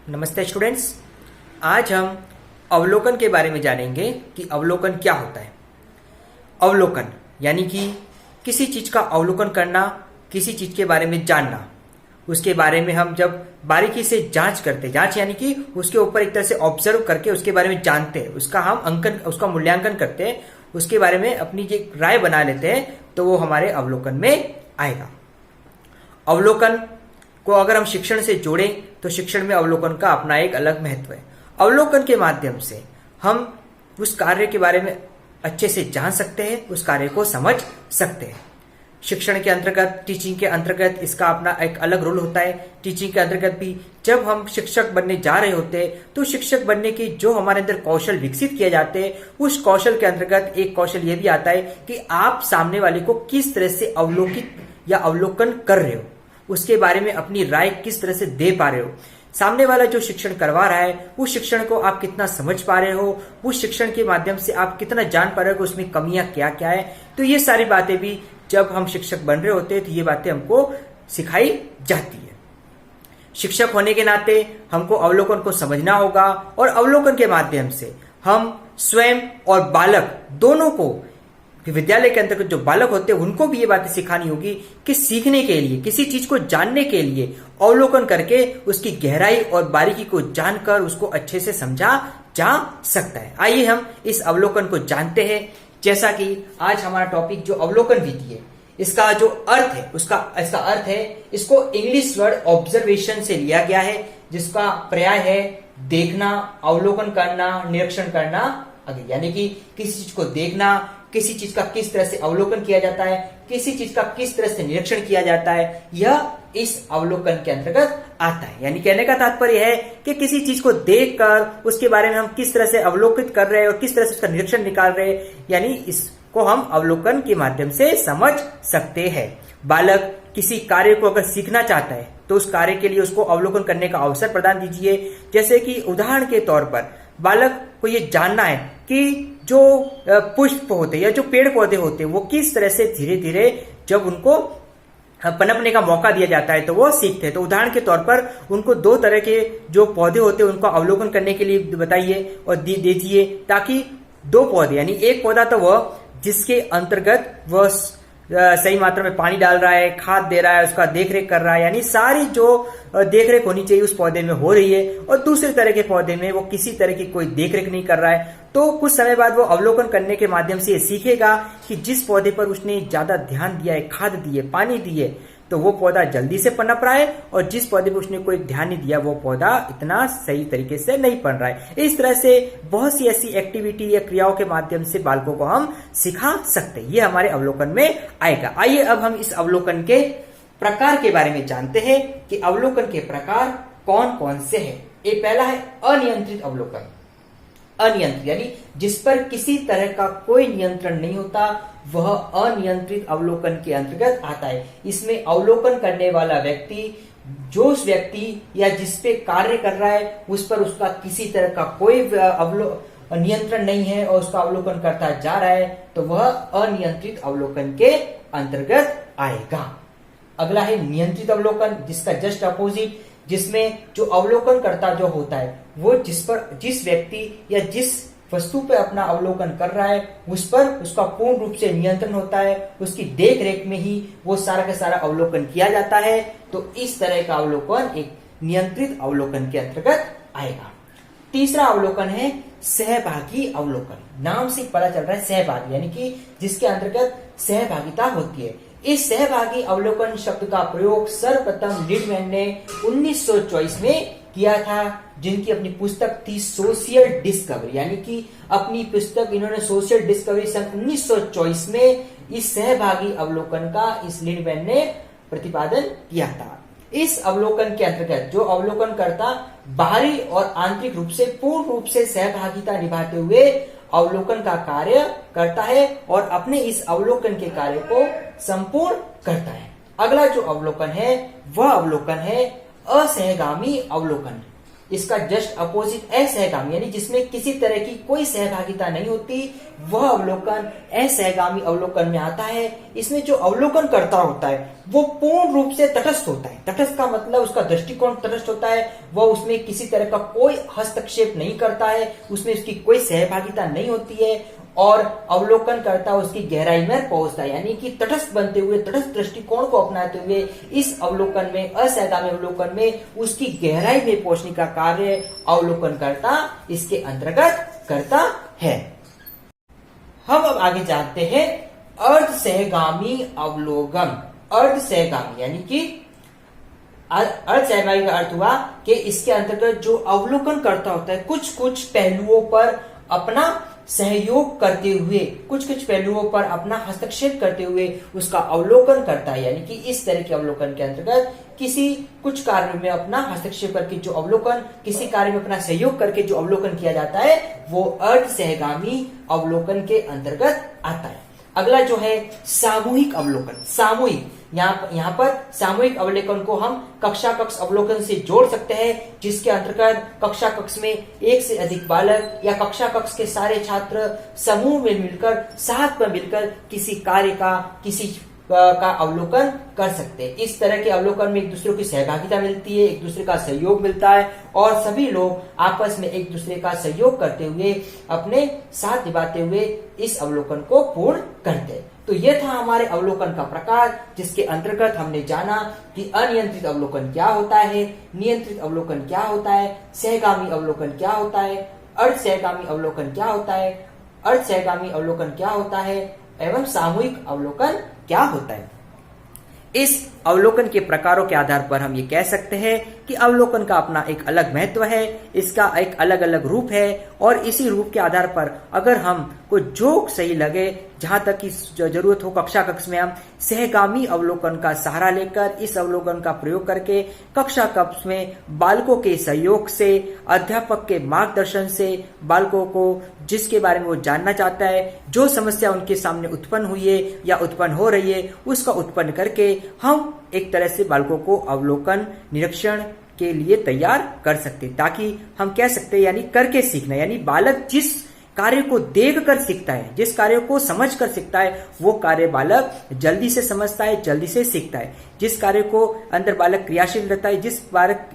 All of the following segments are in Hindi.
नमस्ते स्टूडेंट्स। आज हम अवलोकन के बारे में जानेंगे कि अवलोकन क्या होता है। अवलोकन यानी कि किसी चीज का अवलोकन करना, किसी चीज के बारे में जानना, उसके बारे में हम जब बारीकी से जांच करते, जांच यानी कि उसके ऊपर एक तरह से ऑब्जर्व करके उसके बारे में जानते हैं, उसका मूल्यांकन करते हैं, उसके बारे में अपनी जो राय बना लेते हैं, तो वो हमारे अवलोकन में आएगा। अवलोकन को अगर हम शिक्षण से जोड़ें तो शिक्षण में अवलोकन का अपना एक अलग महत्व है। अवलोकन के माध्यम से हम उस कार्य के बारे में अच्छे से जान सकते हैं, उस कार्य को समझ सकते हैं। शिक्षण के अंतर्गत, टीचिंग के अंतर्गत इसका अपना एक अलग रोल होता है। टीचिंग के अंतर्गत भी जब हम शिक्षक बनने जा रहे होते हैं तो शिक्षक बनने की जो हमारे अंदर कौशल विकसित किए जाते हैं, उस कौशल के अंतर्गत एक कौशल यह भी आता है कि आप सामने वाले को किस तरह से अवलोकित या अवलोकन कर रहे हो, उसके बारे में अपनी राय किस तरह से दे पा रहे हो। सामने वाला जो शिक्षण करवा रहा है उस शिक्षण को आप कितना समझ पा रहे हो, उस शिक्षण के माध्यम से आप कितना जान पा रहे हो कि उसमें कमियां क्या क्या है। तो ये सारी बातें भी जब हम शिक्षक बन रहे होते हैं तो ये बातें हमको सिखाई जाती है। शिक्षक होने के नाते हमको अवलोकन को समझना होगा और अवलोकन के माध्यम से हम स्वयं और बालक दोनों को, विद्यालय के अंतर्गत जो बालक होते हैं उनको भी ये बातें सिखानी होगी कि सीखने के लिए, किसी चीज को जानने के लिए अवलोकन करके उसकी गहराई और बारीकी को जानकर उसको अच्छे से समझा जा सकता है। आइए हम इस अवलोकन को जानते हैं। जैसा कि आज हमारा टॉपिक जो अवलोकन विधि है, इसका जो अर्थ है, इसका अर्थ है, इसको इंग्लिश वर्ड ऑब्जर्वेशन से लिया गया है, जिसका पर्याय है देखना, अवलोकन करना, निरीक्षण करना आगे। यानी कि किसी चीज को देखना, किसी चीज का किस तरह से अवलोकन किया जाता है, किसी चीज का किस तरह से निरीक्षण किया जाता है, यह इस अवलोकन के अंतर्गत आता है। यानी कहने का तात्पर्य है कि किसी चीज को देखकर उसके बारे में हम किस तरह से अवलोकित कर रहे हैं और किस तरह से उसका निरीक्षण निकाल रहे हैं, यानी इसको हम अवलोकन के माध्यम से समझ सकते हैं। बालक किसी कार्य को अगर सीखना चाहता है तो उस कार्य के लिए उसको अवलोकन करने का अवसर प्रदान दीजिए। जैसे कि उदाहरण के तौर पर बालक को ये जानना है कि जो पुष्प होते हैं या जो पेड़ पौधे होते हैं वो किस तरह से धीरे धीरे जब उनको पनपने का मौका दिया जाता है तो वो सीखते हैं। तो उदाहरण के तौर पर उनको दो तरह के जो पौधे होते हैं उनको अवलोकन करने के लिए बताइए और दीजिए, ताकि दो पौधे, यानी एक पौधा तो वह जिसके अंतर्गत वह सही मात्रा में पानी डाल रहा है, खाद दे रहा है, उसका देखरेख कर रहा है, यानी सारी जो देखरेख होनी चाहिए उस पौधे में हो रही है। और दूसरे तरह के पौधे में वो किसी तरह की कोई देखरेख नहीं कर रहा है। तो कुछ समय बाद वो अवलोकन करने के माध्यम से ये सीखेगा कि जिस पौधे पर उसने ज्यादा ध्यान दिया है, खाद दी है, पानी दी है, तो वो पौधा जल्दी से पनप रहा है, और जिस पौधे पर उसने कोई ध्यान नहीं दिया वो पौधा इतना सही तरीके से नहीं पन रहा है। इस तरह से बहुत सी ऐसी एक्टिविटी या क्रियाओं के माध्यम से बालकों को हम सिखा सकते हैं। ये हमारे अवलोकन में आएगा। आइए अब हम इस अवलोकन के प्रकार के बारे में जानते हैं कि अवलोकन के प्रकार कौन कौन से हैं। ये पहला है अनियंत्रित अवलोकन। अनियंत्रित यानी जिस पर किसी तरह का कोई नियंत्रण नहीं होता, वह अनियंत्रित अवलोकन के अंतर्गत आता है। इसमें अवलोकन करने वाला व्यक्ति, जो उस व्यक्ति या जिस पे कार्य कर रहा है उस पर उसका किसी तरह का कोई नियंत्रण नहीं है और उसका अवलोकन करता जा रहा है, तो वह अनियंत्रित अवलोकन के अंतर्गत आएगा। अगला है नियंत्रित अवलोकन, जिसका जस्ट अपोजिट, जिसमें जो अवलोकन करता जो होता है वो जिस व्यक्ति या जिस वस्तु पे अपना अवलोकन कर रहा है उस पर उसका पूर्ण रूप से नियंत्रण होता है, उसकी देख रेख में ही वो सारा का सारा अवलोकन किया जाता है। तो इस तरह का अवलोकन एक नियंत्रित अवलोकन के अंतर्गत आएगा। तीसरा अवलोकन है सहभागी अवलोकन। नाम से पता चल रहा है सहभागी, यानी कि जिसके अंतर्गत सहभागिता होती है। इस सहभागी अवलोकन शब्द का प्रयोग सर्वप्रथम लिडमैन ने 1924 में किया था, जिनकी अपनी पुस्तक थी सोशल डिस्कवरी। यानी कि अपनी पुस्तक इन्होंने सोशल डिस्कवरी सन 1924 में इस सहभागी अवलोकन का इस लिडमैन ने प्रतिपादन किया था। इस अवलोकन के अंतर्गत जो अवलोकन करता बाहरी और आंतरिक रूप से पूर्ण रूप से सहभागिता निभाते हुए अवलोकन का कार्य करता है और अपने इस अवलोकन के कार्य को संपूर्ण करता है। अगला जो अवलोकन है वह अवलोकन है असहगामी अवलोकन। इसका जस्ट अपोजिट असहगामी यानी जिसमें किसी तरह की कोई सहभागिता नहीं होती, वह अवलोकन असहगामी अवलोकन में आता है। इसमें जो अवलोकन करता होता है वो पूर्ण रूप से तटस्थ होता है। तटस्थ का मतलब उसका दृष्टिकोण तटस्थ होता है, वह उसमें किसी तरह का कोई हस्तक्षेप नहीं करता है, उसमें उसकी कोई सहभागिता नहीं होती है और अवलोकन करता उसकी गहराई में पहुंचता है। यानी कि तटस्थ बनते हुए, तटस्थ दृष्टिकोण को अपनाते हुए इस अवलोकन में, असहगामी अवलोकन में उसकी गहराई में पहुंचने का कार्य अवलोकन करता इसके अंतर्गत करता है। हम अब आगे जानते हैं अर्ध सहगामी अवलोकन। अर्ध सहगामी यानी कि अर्ध सहगामी का अर्थ हुआ कि इसके अंतर्गत जो अवलोकन करता होता है कुछ कुछ पहलुओं पर अपना सहयोग करते हुए, कुछ कुछ पहलुओं पर अपना हस्तक्षेप करते हुए उसका अवलोकन करता है। यानी कि इस तरह के अवलोकन के अंतर्गत किसी कुछ कार्य में अपना हस्तक्षेप करके जो अवलोकन, किसी कार्य में अपना सहयोग करके जो अवलोकन किया जाता है वो अर्ध सहगामी अवलोकन के अंतर्गत आता है। अगला जो है सामूहिक अवलोकन। सामूहिक, यहाँ पर सामूहिक अवलोकन को हम कक्षा कक्ष अवलोकन से जोड़ सकते हैं, जिसके अंतर्गत कक्षा कक्ष में एक से अधिक बालक या कक्षा कक्ष के सारे छात्र समूह में मिलकर, साथ में मिलकर किसी कार्य का, किसी का अवलोकन कर सकते हैं। इस तरह के अवलोकन में एक दूसरे की सहभागिता मिलती है, एक दूसरे का सहयोग मिलता है और सभी लोग आपस में एक दूसरे का सहयोग करते हुए, अपने साथ निभाते हुए इस अवलोकन को पूर्ण करते हैं। तो यह था हमारे अवलोकन का प्रकार, जिसके अंतर्गत हमने जाना कि अनियंत्रित अवलोकन क्या होता है, नियंत्रित अवलोकन क्या होता है, सहगामी अवलोकन क्या होता है, अर्ध सहगामी अवलोकन क्या होता है, अर्ध सहगामी अवलोकन क्या होता है एवं सामूहिक अवलोकन क्या होता है। इस अवलोकन के प्रकारों के आधार पर हम ये कह सकते हैं कि अवलोकन का अपना एक अलग महत्व है, इसका एक अलग अलग रूप है और इसी रूप के आधार पर अगर हम को जो सही लगे, जहां तक की जरूरत हो, कक्षा कक्ष में हम सहगामी अवलोकन का सहारा लेकर इस अवलोकन का प्रयोग करके कक्षा कक्ष में बालकों के सहयोग से, अध्यापक के मार्गदर्शन से, बालकों को जिसके बारे में वो जानना चाहता है, जो समस्या उनके सामने उत्पन्न हुई है या उत्पन्न हो रही है, उसका उत्पन्न करके हम एक तरह से बालकों को अवलोकन निरीक्षण के लिए तैयार कर सकते, ताकि हम कह सकते हैं यानी करके सीखना, यानी बालक जिस कार्य को देख कर सीखता है, जिस कार्य को समझ कर सीखता है, वो कार्य बालक जल्दी से समझता है, जल्दी से सीखता है। जिस कार्य को अंदर बालक क्रियाशील रहता है,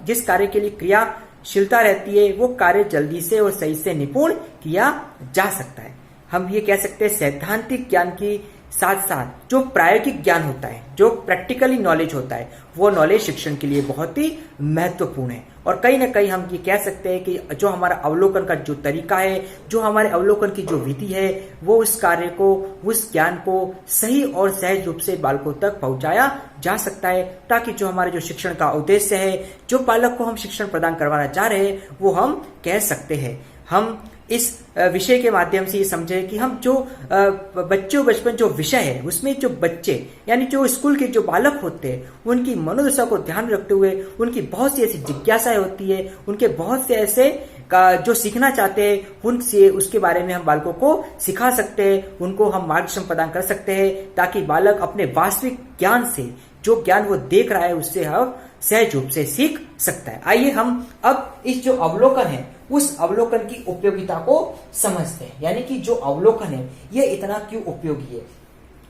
जिस कार्य के लिए क्रियाशीलता रहती है, वो कार्य जल्दी से और सही से निपुण किया जा सकता है। हम ये कह सकते हैं सैद्धांतिक ज्ञान की साथ साथ जो प्रायोगिक ज्ञान होता है, जो प्रैक्टिकली नॉलेज होता है, वो नॉलेज शिक्षण के लिए बहुत ही महत्वपूर्ण है। और कहीं ना कहीं हम ये कह सकते हैं कि जो हमारा अवलोकन का जो तरीका है, जो हमारे अवलोकन की जो विधि है, वो उस कार्य को, उस ज्ञान को सही और सहज रूप से बालकों तक पहुंचाया जा सकता है, ताकि जो हमारे जो शिक्षण का उद्देश्य है, जो बालक को हम शिक्षण प्रदान करवाना चाह रहे हैं, वो हम कह सकते हैं। हम इस विषय के माध्यम से ये समझे कि हम जो बच्चों बचपन जो विषय है, उसमें जो बच्चे यानी जो स्कूल के जो बालक होते हैं, उनकी मनोदशा को ध्यान रखते हुए उनकी बहुत सी ऐसी जिज्ञासाएं होती है, उनके बहुत से ऐसे जो सीखना चाहते हैं, उनसे उसके बारे में हम बालकों को सिखा सकते हैं, उनको हम मार्गदर्शन प्रदान कर सकते हैं, ताकि बालक अपने वास्तविक ज्ञान से, जो ज्ञान वो देख रहा है, उससे हम सहज रूप से सीख सकता है। आइए हम अब इस जो अवलोकन है, उस अवलोकन की उपयोगिता को समझते हैं, यानी कि जो अवलोकन है ये इतना क्यों उपयोगी है।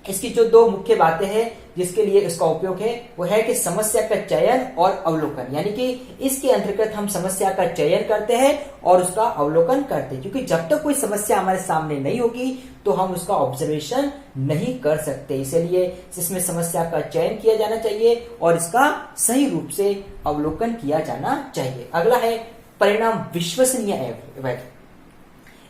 इसकी जो दो मुख्य बातें हैं जिसके लिए इसका उपयोग है, वो है कि समस्या का चयन और अवलोकन, यानी कि इसके अंतर्गत हम समस्या का चयन करते हैं और उसका अवलोकन करते हैं, क्योंकि जब तक कोई समस्या हमारे सामने नहीं होगी तो हम उसका ऑब्जर्वेशन नहीं कर सकते। इसलिए इसमें समस्या का चयन किया जाना चाहिए और इसका सही रूप से अवलोकन किया जाना चाहिए। अगला है परिणाम विश्वसनीय है।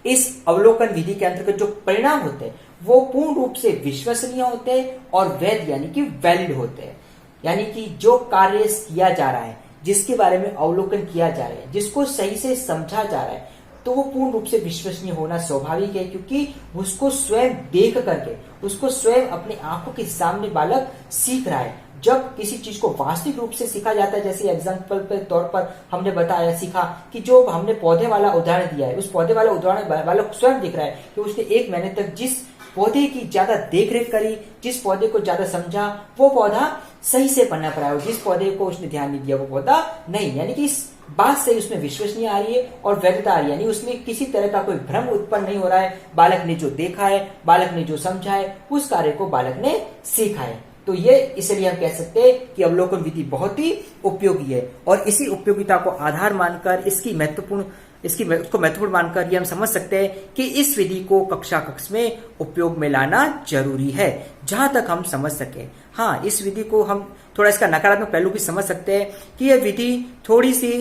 इस अवलोकन विधि के अंतर्गत जो परिणाम होते हैं वो पूर्ण रूप से विश्वसनीय होते हैं और वैध यानी कि वैलिड होते हैं। यानी कि जो कार्य किया जा रहा है, जिसके बारे में अवलोकन किया जा रहा है, जिसको सही से समझा जा रहा है, तो वो पूर्ण रूप से विश्वसनीय होना स्वाभाविक है, क्योंकि उसको स्वयं देख करके, उसको स्वयं अपनी आंखों के सामने बालक सीख रहा है। जब किसी चीज को वास्तविक रूप से सीखा जाता है, जैसे एग्जाम्पल के तौर पर हमने बताया, सीखा कि जो हमने पौधे वाला उदाहरण दिया है, उस पौधे वाला उदाहरण बालक स्वयं दिख रहा है कि उसने 1 महीने तक जिस पौधे की ज्यादा देखरेख करी, जिस पौधे को ज्यादा समझा, वो पौधा सही से पन्ना पर आया हो, जिस पौधे को उसने ध्यान नहीं दिया वो पौधा नहीं, यानी कि इस बात से उसमें विश्वसनीय आ रही है और वैधता आ रही है, यानी उसमें किसी तरह का कोई भ्रम उत्पन्न नहीं हो रहा है। बालक ने जो देखा है, बालक ने जो समझा है, उस कार्य को बालक ने सीखा है। तो ये इसलिए हम कह सकते हैं कि अवलोकन विधि बहुत ही उपयोगी है और इसी उपयोगिता को आधार मानकर उसको महत्वपूर्ण मानकर ये हम समझ सकते हैं कि इस विधि को कक्षा कक्ष में उपयोग में लाना जरूरी है, जहां तक हम समझ सके। हाँ, इस विधि को हम थोड़ा इसका नकारात्मक पहलू भी समझ सकते हैं कि यह विधि थोड़ी सी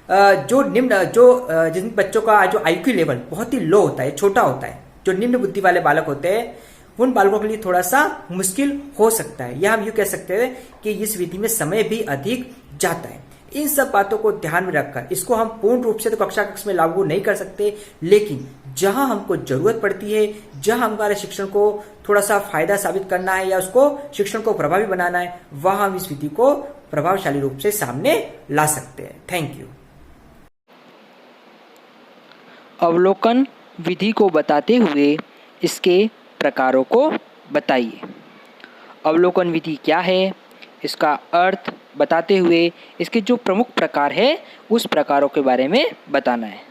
जिन बच्चों का जो आईक्यू लेवल बहुत ही लो होता है, छोटा होता है, जो निम्न बुद्धि वाले बालक होते हैं, उन बालकों के लिए थोड़ा सा मुश्किल हो सकता है, या हम यूं कह सकते हैं कि इस विधि में समय भी अधिक जाता है। इन सब बातों को ध्यान में रखकर इसको हम पूर्ण रूप से तो कक्षा कक्ष में लागू नहीं कर सकते, लेकिन जहां हमको जरूरत पड़ती है, जहां हमारे शिक्षण को थोड़ा सा फायदा साबित करना है या उसको शिक्षण को प्रभावी बनाना है, वहां हम इस विधि को प्रभावशाली रूप से सामने ला सकते हैं। Thank you. अवलोकन विधि को बताते हुए इसके प्रकारों को बताइए। अवलोकन विधि क्या है, इसका अर्थ बताते हुए इसके जो प्रमुख प्रकार है उस प्रकारों के बारे में बताना है।